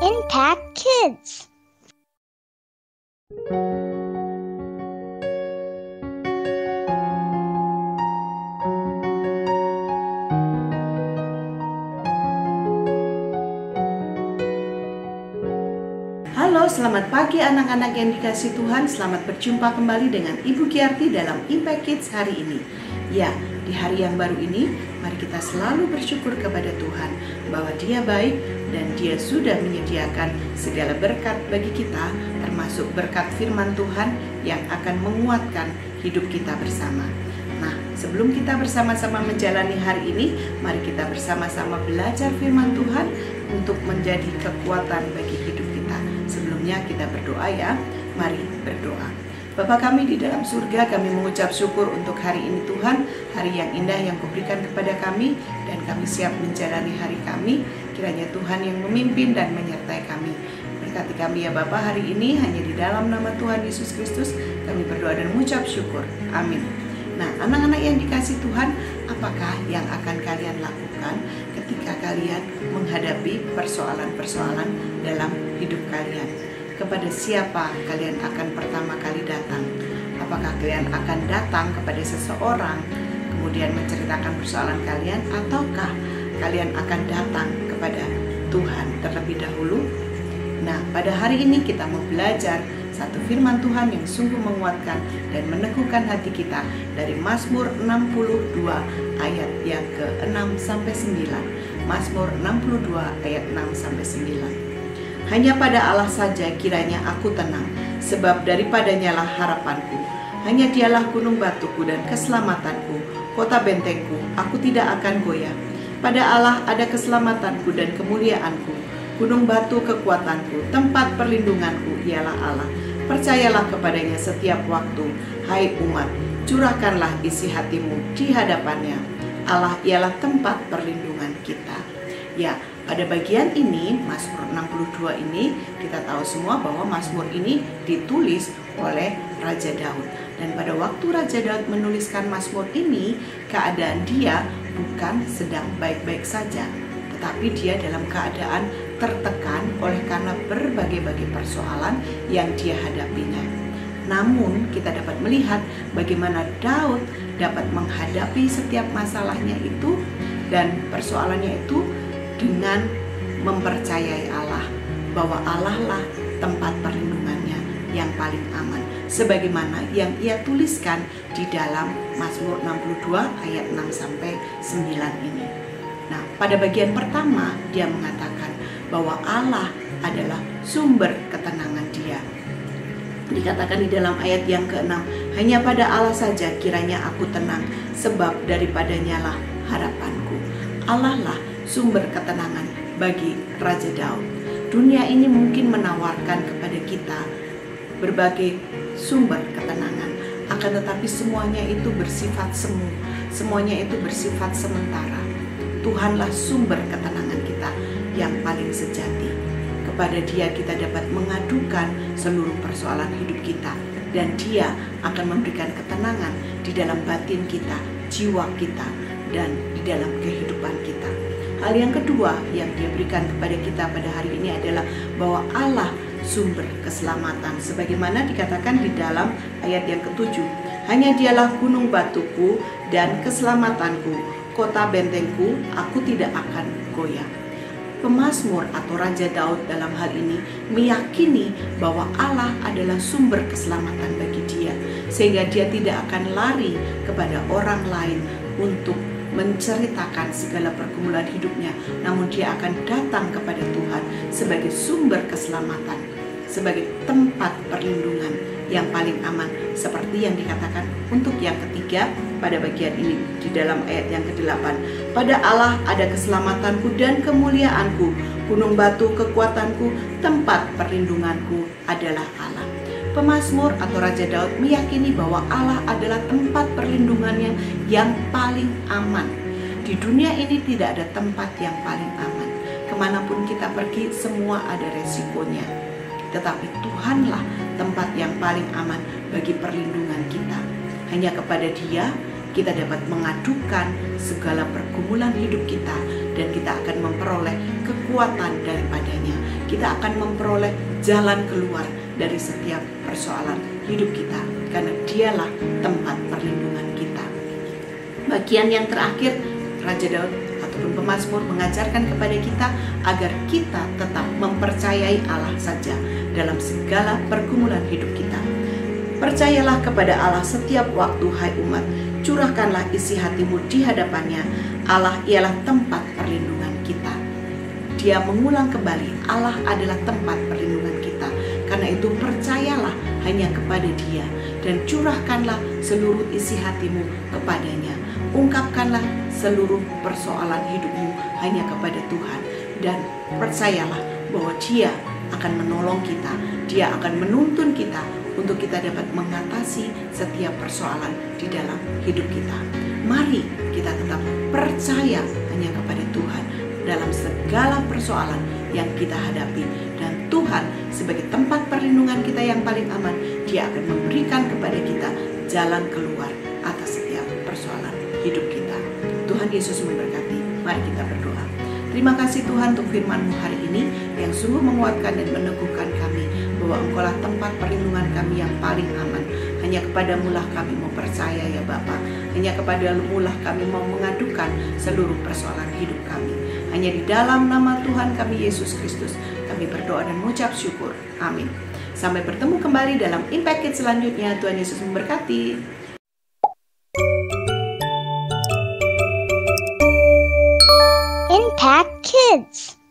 Impact Kids. Halo, selamat pagi anak-anak yang dikasihi Tuhan. Selamat berjumpa kembali dengan Ibu Giarti dalam Impact Kids hari ini. Ya, di hari yang baru ini, mari kita selalu bersyukur kepada Tuhan bahwa Dia baik dan Dia sudah menyediakan segala berkat bagi kita, termasuk berkat firman Tuhan yang akan menguatkan hidup kita bersama. Nah, sebelum kita bersama-sama menjalani hari ini, mari kita bersama-sama belajar firman Tuhan untuk menjadi kekuatan bagi hidup kita. Sebelumnya kita berdoa ya, mari berdoa. Bapa kami di dalam surga, kami mengucap syukur untuk hari ini Tuhan, hari yang indah yang Kau berikan kepada kami, dan kami siap menjalani hari kami. Kiranya Tuhan yang memimpin dan menyertai kami. Berkati kami ya Bapa hari ini, hanya di dalam nama Tuhan Yesus Kristus kami berdoa dan mengucap syukur. Amin. Nah, anak-anak yang dikasihi Tuhan, apakah yang akan kalian lakukan ketika kalian menghadapi persoalan-persoalan dalam hidup kalian? Kepada siapa kalian akan pertama kali datang? Apakah kalian akan datang kepada seseorang, kemudian menceritakan persoalan kalian, ataukah kalian akan datang kepada Tuhan terlebih dahulu? Nah, pada hari ini kita mau belajar satu firman Tuhan yang sungguh menguatkan dan meneguhkan hati kita dari Mazmur 62 ayat yang ke-6-9. Mazmur 62 ayat 6-9. Hanya pada Allah saja kiranya aku tenang, sebab daripadanya lah harapanku. Hanya Dialah gunung batuku dan keselamatanku, kota bentengku, aku tidak akan goyah. Pada Allah ada keselamatanku dan kemuliaanku, gunung batu kekuatanku, tempat perlindunganku ialah Allah. Percayalah kepadanya setiap waktu, hai umat, curahkanlah isi hatimu di hadapannya. Allah ialah tempat perlindungan kita. Ya, pada bagian ini, Mazmur 62 ini, kita tahu semua bahwa Mazmur ini ditulis oleh Raja Daud. Dan pada waktu Raja Daud menuliskan Mazmur ini, keadaan dia bukan sedang baik-baik saja, tetapi dia dalam keadaan tertekan oleh karena berbagai-bagai persoalan yang dia hadapinya. Namun kita dapat melihat bagaimana Daud dapat menghadapi setiap masalahnya itu dan persoalannya itu dengan mempercayai Allah, bahwa Allah lah tempat perlindungannya yang paling aman, sebagaimana yang ia tuliskan di dalam Mazmur 62 ayat 6-9 ini. Nah, pada bagian pertama dia mengatakan bahwa Allah adalah sumber ketenangan dia. Dikatakan di dalam ayat yang ke-6, hanya pada Allah saja kiranya aku tenang, sebab daripadanya lah harapanku. Allah lah sumber ketenangan bagi Raja Daud. Dunia ini mungkin menawarkan kepada kita berbagai sumber ketenangan, akan tetapi semuanya itu bersifat semu, semuanya itu bersifat sementara. Tuhanlah sumber ketenangan kita yang paling sejati. Kepada Dia kita dapat mengadukan seluruh persoalan hidup kita, dan Dia akan memberikan ketenangan di dalam batin kita, jiwa kita, dan di dalam kehidupan kita. Hal yang kedua yang Dia berikan kepada kita pada hari ini adalah bahwa Allah sumber keselamatan, sebagaimana dikatakan di dalam ayat yang ke-7. Hanya Dialah gunung batuku dan keselamatanku, kota bentengku, aku tidak akan goyah. Pemazmur atau Raja Daud dalam hal ini meyakini bahwa Allah adalah sumber keselamatan bagi dia, sehingga dia tidak akan lari kepada orang lain untuk menceritakan segala pergumulan hidupnya, namun dia akan datang kepada Tuhan sebagai sumber keselamatan, sebagai tempat perlindungan yang paling aman, seperti yang dikatakan untuk yang ketiga pada bagian ini di dalam ayat yang ke-8. Pada Allah ada keselamatanku dan kemuliaanku, gunung batu kekuatanku, tempat perlindunganku adalah Allah. Pemazmur atau Raja Daud meyakini bahwa Allah adalah tempat perlindungannya yang paling aman. Di dunia ini tidak ada tempat yang paling aman. Kemanapun kita pergi, semua ada resikonya. Tetapi Tuhanlah tempat yang paling aman bagi perlindungan kita. Hanya kepada Dia kita dapat mengadukan segala pergumulan hidup kita, dan kita akan memperoleh kekuatan daripadanya. kita akan memperoleh jalan keluar dari setiap persoalan hidup kita, karena Dialah tempat perlindungan kita. Bagian yang terakhir, Raja Daud ataupun pemazmur mengajarkan kepada kita agar kita tetap mempercayai Allah saja dalam segala pergumulan hidup kita. Percayalah kepada Allah setiap waktu, hai umat. Curahkanlah isi hatimu di hadapannya. Allah ialah tempat perlindungan kita. Dia mengulang kembali, Allah adalah tempat perlindungan kita. Karena itu percayalah hanya kepada Dia dan curahkanlah seluruh isi hatimu kepadanya. Ungkapkanlah seluruh persoalan hidupmu hanya kepada Tuhan, dan percayalah bahwa Dia akan menolong kita. Dia akan menuntun kita untuk kita dapat mengatasi setiap persoalan di dalam hidup kita. Mari kita tetap percaya hanya kepada Tuhan dalam segala persoalan yang kita hadapi, dan Tuhan sebagai tempat perlindungan kita yang paling aman, Dia akan memberikan kepada kita jalan keluar atas setiap persoalan hidup kita. Tuhan Yesus memberkati. Mari kita berdoa. Terima kasih Tuhan untuk firman-Mu hari ini yang sungguh menguatkan dan meneguhkan kami bahwa Engkaulah tempat perlindungan kami yang paling aman. Hanya kepadamu lah kami mau percaya ya Bapa. Hanya kepadamu lah kami mau mengadukan seluruh persoalan hidup kami. Hanya di dalam nama Tuhan kami Yesus Kristus kami berdoa dan mengucap syukur. Amin. Sampai bertemu kembali dalam Impact Kids selanjutnya. Tuhan Yesus memberkati. Impact Kids.